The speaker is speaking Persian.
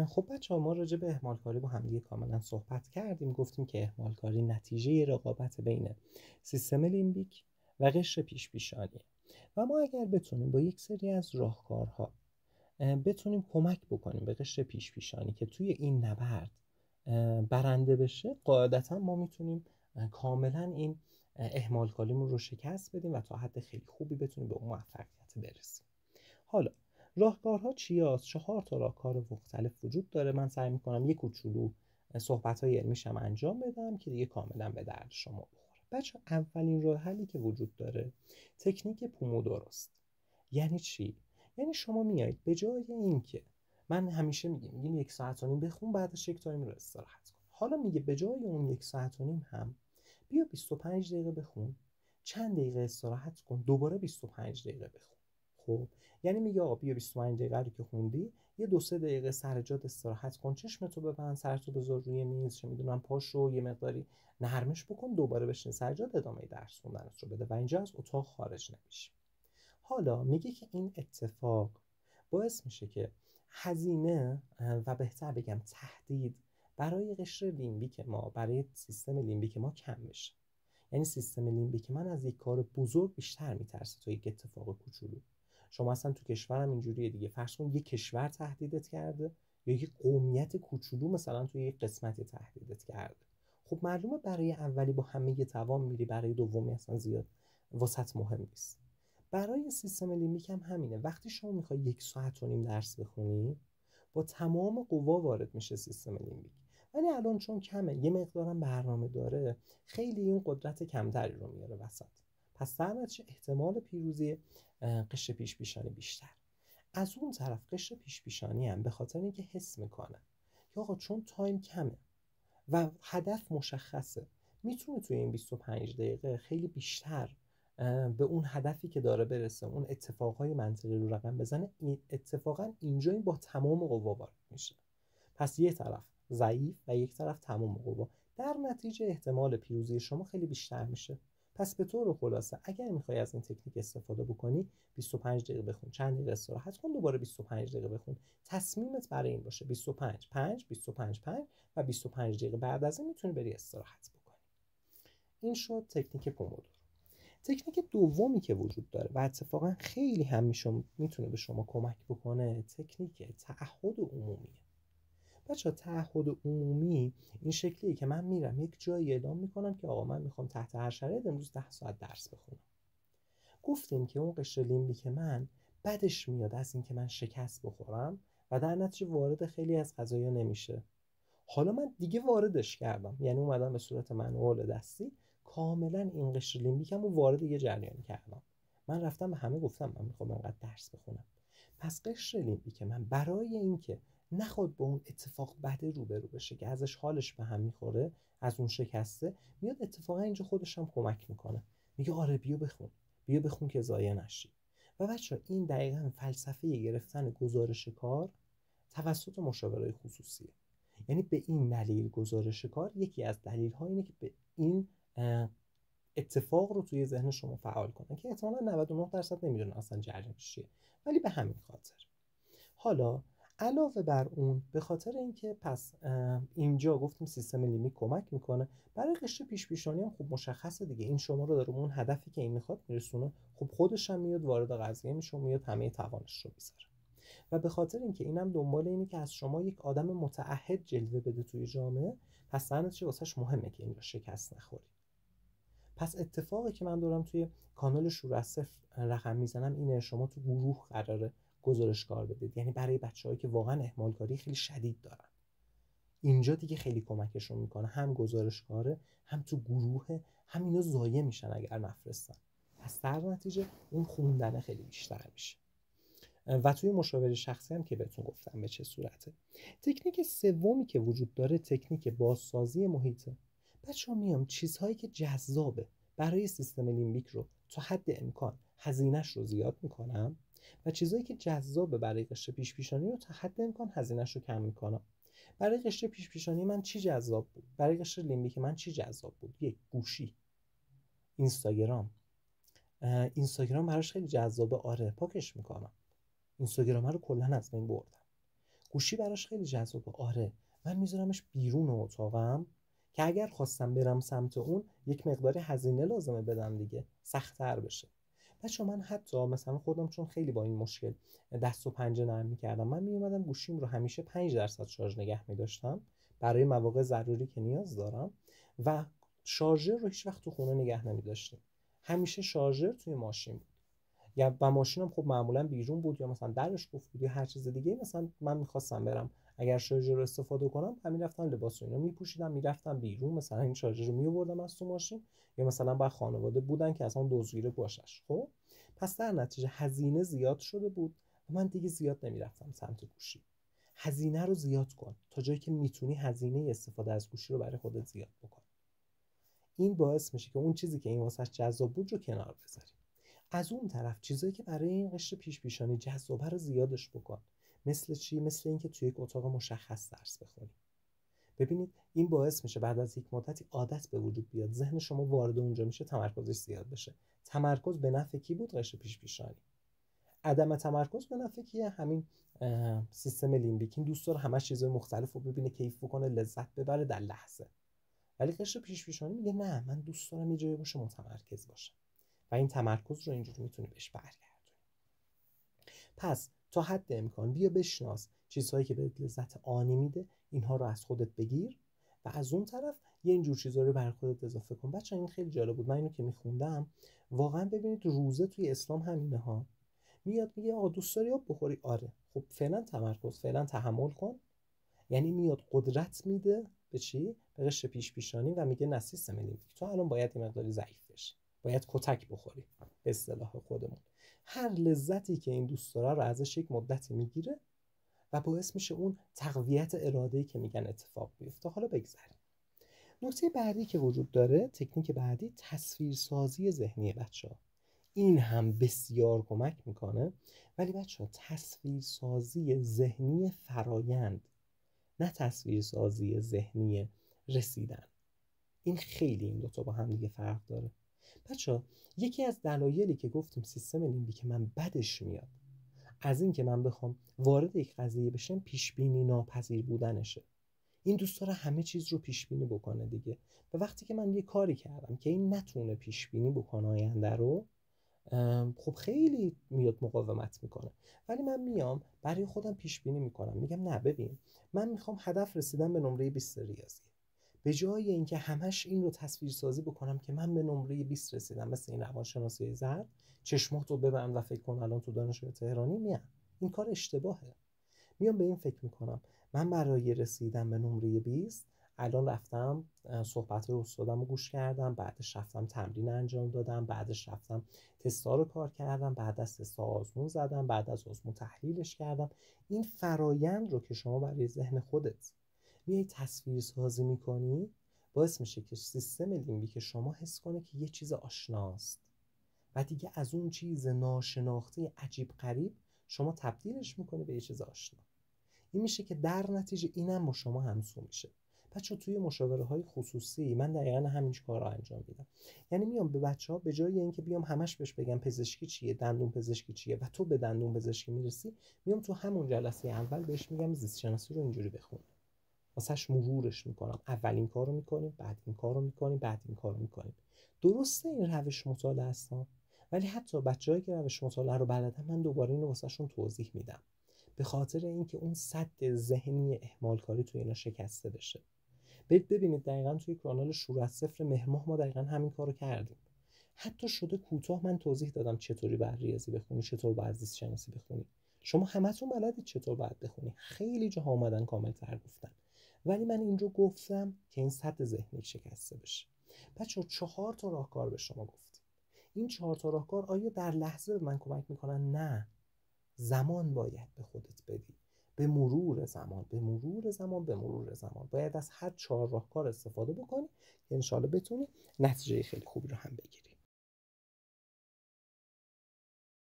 خب بچه‌ها، ما راجع به اهمال‌کاری با هم دیگه کاملا صحبت کردیم. گفتیم که اهمال‌کاری نتیجه رقابت بین سیستم لیمبیک و قشر پیش‌پیشانیه و ما اگر بتونیم با یک سری از راهکارها بتونیم کمک بکنیم به قشر پیش‌پیشانی که توی این نبرد برنده بشه، قاعدتا ما میتونیم کاملا این اهمال‌کاریمون رو شکست بدیم و تا حد خیلی خوبی بتونیم به اون موفقیت برسیم. حالا راهکارها چی هست؟ 4 تا راهکار مختلف وجود داره. من سعی میکنم یک کوچولو صحبت‌های علمیشم انجام بدم که دیگه کاملا به درد شما بخوره. بچه، اولین راه حلی که وجود داره تکنیک پومودوروست. یعنی چی؟ یعنی شما میایید به جای اینکه من همیشه میگیم 1 ساعت و نیم بخون، بعدش یک تایم رو استراحت کن. حالا میگه به جای اون 1 ساعت و نیم هم بیا 25 دقیقه بخون، چند دقیقه استراحت کن، دوباره 25 دقیقه بخون. خب یعنی میگه آقا بیا 25 دقیقه رو که خوندی، یه 2-3 دقیقه سر جات استراحت کن، چشمتو ببند، سرتو بذار روی میز، چه میدونم پاشو یه مقداری نرمش بکن، دوباره بشین سر جات، ادامه درس خوندنت رو بده و اینجا از اتاق خارج نمیشی. حالا میگه که این اتفاق باعث میشه که هزینه و بهتر بگم تهدید برای قشر لیمبیک ما، برای سیستم لیمبیک ما کم بشه. یعنی سیستم لیمبیک من از یک کار بزرگ بیشتر میترسه تا یک اتفاق کوچولو. شما اصلا تو کشورم اینجوریه دیگه، فرض کن یک کشور تهدیدت کرده یا یک قومیت کوچولو مثلا توی یک قسمتی تهدیدت کرده، خب معلومه برای اولی با همه توان میری، برای دومی اصلا زیاد واسط مهم نیست. برای سیستم لیمبیک هم همینه. وقتی شما میخوای 1 ساعت و نیم درس بخونی، با تمام قوا وارد میشه سیستم لیمبیک. ولی الان چون کمه، یه مقدارم برنامه داره، خیلی این قدرت کمتری رو میاره وسط. پس در نتیجه احتمال پیروزی قشر پیش پیشانی بیشتر. از اون طرف قشر پیش پیشانی هم به خاطر اینکه حس میکنه که آقا چون تایم کمه و هدف مشخصه، میتونه توی این 25 دقیقه خیلی بیشتر به اون هدفی که داره برسه، اون اتفاقهای منطقی رو رقم بزنه. این اتفاقا اینجا این با تمام قوا وارد میشه. پس یک طرف ضعیف و یک طرف تمام قوا، در نتیجه احتمال پیروزی شما خیلی بیشتر میشه. پس به طور خلاصه اگر میخوای از این تکنیک استفاده بکنی، 25 دقیقه بخون، چند دقیقه استراحت کن، دوباره 25 دقیقه بخون. تصمیمت برای این باشه 25 5 25 5 و 25 دقیقه بعد از این میتونی بری استراحت بکنی. این شد تکنیک پومودورو. تکنیک دومی که وجود داره و اتفاقا خیلی هم میتونه به شما کمک بکنه، تکنیک تعهد عمومیه. بچه‌ها، تعهد عمومی این شکلیه که من میرم یک جایی اعلام میکنم که آقا من میخوام تحت هر شرایط امروز 10 ساعت درس بخونم. گفتیم که اون قشر لیمبیک من بدش میاد از اینکه من شکست بخورم و در نتیجه وارد خیلی از قضايا نمیشه. حالا من دیگه واردش کردم، یعنی اومدم به صورت منوال دستی کاملا این قشر لیمبیکم رو وارد یه جریان کردم. من رفتم به همه گفتم من میخوام انقدر درس بخونم. پس قشر لیمبیک من برای اینکه نخواد با اون اتفاق بده روبرو بشه که ازش حالش به هم میخوره، از اون شکسته، میاد اتفاقا اینجا خودش هم کمک میکنه، میگه آره بیا بخون، بیا بخون که ضایع نشی. و بچه این دقیقا فلسفه گرفتن گزارش کار توسط مشاورای خصوصیه. یعنی به این دلیل گزارش کار یکی از دلیل ها اینه که به این اتفاق رو توی ذهن شما فعال کنن که احتمالاً 99% نمیدونن اصلا جریانش چیه، ولی به همین خاطر. حالا علاوه بر اون، به خاطر اینکه پس اینجا گفتیم سیستم لیمبیک کمک میکنه، برای قشر پیش پیشانی هم خوب مشخصه دیگه، این شما رو داره اون هدفی که این میخواد میرسونه. خب خودش هم میاد وارد قضیه میشه و میاد همه توانش رو میذاره. و به خاطر اینکه اینم دنبال اینه که از شما یک آدم متعهد جلوه بده توی جامعه، پس در نتیجه واسش مهمه که اینجا شکست نخوری. پس اتفاقی که من دارم توی کانال شور از صفر رقم میزنم اینه، شما تو گروه قراره گزارش کار بدید. یعنی برای بچه‌هایی که واقعا اهمال‌کاری خیلی شدید دارن، اینجا دیگه خیلی کمکشون میکنه، هم گزارش کاره، هم تو گروه، هم اینا ضایع میشن اگر نفرستن. پس در نتیجه اون خوندن خیلی بیشتر میشه. و توی مشاوره شخصی هم که بهتون گفتم به چه صورته. تکنیک سومی که وجود داره تکنیک بازسازی محیطه. بچه‌ها میام چیزهایی که جذابه برای سیستم لیمبیک رو تا حد امکان هزینه‌اش رو زیاد میکنم و چیزهایی که جذابه برای قشر پیش پیشانی رو تا حد امکان هزینه‌اش رو کم میکنم. برای قشر پیش پیشانی من چی جذاب بود؟ برای قشر لیمبیک من چی جذاب بود؟ یک گوشی، اینستاگرام. اینستاگرام براش خیلی جذابه، آره پاکش میکنم. اینستاگرام رو کلا از بین بردم. گوشی براش خیلی جذابه. آره من میذارمش بیرون اتاقم که اگر خواستم برم سمت اون یک مقدار هزینه لازمه بدم دیگه، سخت‌تر بشه. بچه من حتی مثلا خودم چون خیلی با این مشکل دست و پنجه نرم می‌کردم، من میومدم گوشیم رو همیشه 5% شارژ نگه می‌داشتم برای مواقع ضروری که نیاز دارم و شارژر رو هیچ وقت تو خونه نگه نمی‌داشتیم. همیشه شارژر توی ماشین بود. یا و ماشینم خب معمولا بیرون بود یا مثلا درش قفل بود یا هر چیز دیگه. مثلا من می‌خواستم برم اگر شارژر رو استفاده کنم، همین رفتم لباس و اینا میپوشیدم میرفتم بیرون، مثلا این شارژر رو میآوردم از تو ماشین، یا مثلا با خانواده بودن که اصلا دزدگیر باشش. خب پس در نتیجه هزینه زیاد شده بود و من دیگه زیاد نمیرفتم سمت گوشی. هزینه رو زیاد کن تا جایی که میتونی، هزینه استفاده از گوشی رو برای خودت زیاد بکن. این باعث میشه که اون چیزی که این واسش جذاب بود رو کنار بذاری. از اون طرف چیزایی که برای این قشر پیش پیشانی جذابه رو زیادش بکن. مثل چی؟ مثل اینکه توی یک اتاق مشخص درس بخونی. ببینید این باعث میشه بعد از یک مدتی عادت به وجود بیاد، ذهن شما وارد اونجا میشه، تمرکزش زیاد بشه. تمرکز به نفع کی بود؟ قشر پیش پیشانی. عدم تمرکز به نفع کیه؟ همین سیستم لیمبیک. این دوست داره همش چیزای مختلف رو ببینه، کیف بکنه، لذت ببره در لحظه. ولی قشر پیش پیشانی میگه نه، من دوست دارم یه جایی باشه متمرکز باشه و این تمرکز رو اینجوری میتونی بهش برگردونی. پس تا حد امکان بیا بشناس چیزهایی که بهت لذت آنی میده، اینها رو از خودت بگیر و از اون طرف یه اینجور چیزا رو بر خودت اضافه کن. بچه‌ها این خیلی جالب بود، من اینو که میخوندم واقعا ببینید روزه توی اسلام همینه ها. میاد میگه آقا دوست داری آب بخوری؟ آره خب فعلا تمرکز، فعلا تحمل کن. یعنی میاد قدرت میده به چی؟ به قشر پیش پیشانی و میگه نه سیستم لیمبیک تو الان باید یه مقداری ضعیف بشی، باید کتک بخوری به اصطلاح خودمون. هر لذتی که این دوست داره رو ازش یک مدتی میگیره و باعث میشه اون تقویت اراده‌ای که میگن اتفاق بیفته. حالا بگذریم. نکته بعدی که وجود داره، تکنیک بعدی، تصویرسازی ذهنی بچه‌ها. این هم بسیار کمک میکنه. ولی بچه‌ها تصویرسازی ذهنی فرایند، نه تصویرسازی ذهنی رسیدن. این خیلی این دوتا با هم دیگه فرق داره. بچه‌ها یکی از دلایلی که گفتیم سیستم لیمبیک من بدش میاد از این که من بخوام وارد یک قضیه بشم، پیش بینی ناپذیر بودنشه. این دوست داره همه چیز رو پیش بینی بکنه دیگه. و وقتی که من یه کاری کردم که این نتونه پیش بینی بکنه آینده رو، خب خیلی میاد مقاومت میکنه. ولی من میام برای خودم پیش بینی میکنم، میگم نه ببین من میخوام هدف رسیدن به نمره 20 ریاضی. به جای اینکه همش این رو تصویر سازی بکنم که من به نمره 20 رسیدم، مثل این روانشناسی زرد، چشماتو ببند و فکر کن الان تو دانشگاه تهرانی، میام این کار اشتباهه. میام به این فکر میکنم من برای رسیدن به نمره 20 الان رفتم صحبت‌های استادم رو گوش کردم، بعدش رفتم تمرین انجام دادم، بعدش رفتم تستا رو کار کردم، بعد از تستا آزمون زدم، بعد از آزمون تحلیلش کردم. این فرایند رو که شما برای ذهن خودت میای تصویر سازی میکنی، باعث میشه که سیستم لیمبیک شما حس کنه که یه چیز آشناست و دیگه از اون چیز ناشناخته عجیب غریب شما تبدیلش میکنی به یه چیز آشنا. این میشه که در نتیجه اینم با شما همسو میشه. بچه توی مشاوره های خصوصی من دقیقا همین کار رو انجام میدم. یعنی میام به بچه ها به جای اینکه بیام همش بهش بگم پزشکی چیه، دندون پزشکی چیه و تو به دندون پزشکی میرسی، میام تو همون جلسه اول بهش میگم زیست شناسی رو اینجوری بخون، واسش مرورش میکنم. اولین کارو میکنیم، بعد این کارو میکنیم، بعد این کارو میکنیم. درسته این روش مطالعه هستن، ولی حتی بچه‌هایی که روش مطالعه رو بلدن من دوباره اینو واسهشون توضیح میدم، به خاطر اینکه اون سد ذهنی اهمال کاری توی اینا شکسته بشه. برید ببینید دقیقاً توی کانال شور از صفر مهر ماه ما دقیقاً همین کارو کردیم. حتی شده کوتاه من توضیح دادم چطوری باید ریاضی بخونی، چطور باید زیست شناسی بخونی. شما همتون بلدید چطور باید بخونی، خیلی جاها اومدن کامل‌تر گفتن، ولی من اینجا گفتم که این سد ذهنی شکسته بشه. بچه‌ها 4 تا راهکار به شما گفتم. این 4 تا راهکار آیا در لحظه به من کمک میکنن؟ نه، زمان باید به خودت بدی. به مرور زمان، به مرور زمان، به مرور زمان باید از هر 4 راهکار استفاده بکنی که انشالله بتونی نتیجه خیلی خوبی رو هم بگیری.